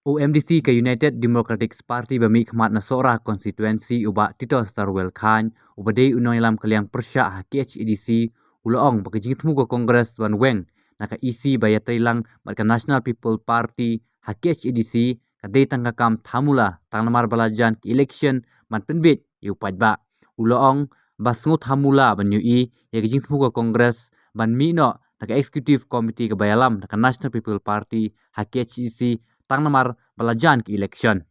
OMDC ke United Democratic Party bami khmat na sora konstituensi uba Tito Starwell Khan ubade unong ilam kaliang persya ha KHEDC uloong bakijing temu ko Kongres wan weng naka isi baya trilang marka National People Party ha KHEDC kadai tangka kam thamula tanglamar balajan ki election man penbit yu pajba uloong basngut thamula ban yu i ya kijing temu ko Kongres ban mi no naka Executive Committee ke bayalam naka National People Party ha KHEDC tang namar balajan ke election.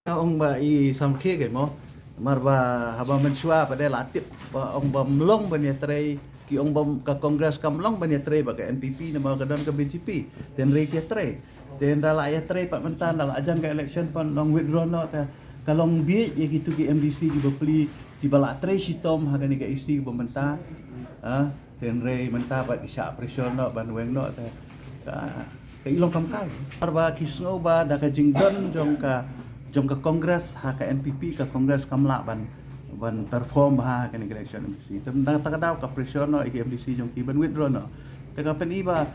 Ông bà y sam khê cái mò mà bà haba mensua pada latip ông bà mlong banya tray ki ông bà ka Congress ka mlong banya tray ba ka NPP nama ka don ka BJP dan re ki tray dan dala ya tray pak mentan dala ajan ka election pan long withdraw no ta kalong bi ye gitu ki MDC ki beli di bala tray sitom ha ni ka isi ki mentah dan re mentah ba ki sya pressure no ban weng no ta ka ilong kam kai parba kisno ba da ka jingdon jong ka Kongres ha ka NPP ka Kongres kamla ban perform ha ka ni election MDC tem na ta daw ka pressure no ki MDC jong ki ban withdraw no ta ka pen iba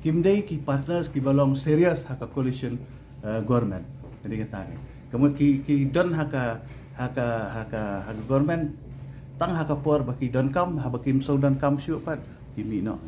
kim day ki partners ki balong serious ha ka coalition government jadi kata kemudian ki don ha ka government tang ha ka por ba ki don kam ha ba kim so don kam syu pat ki mi no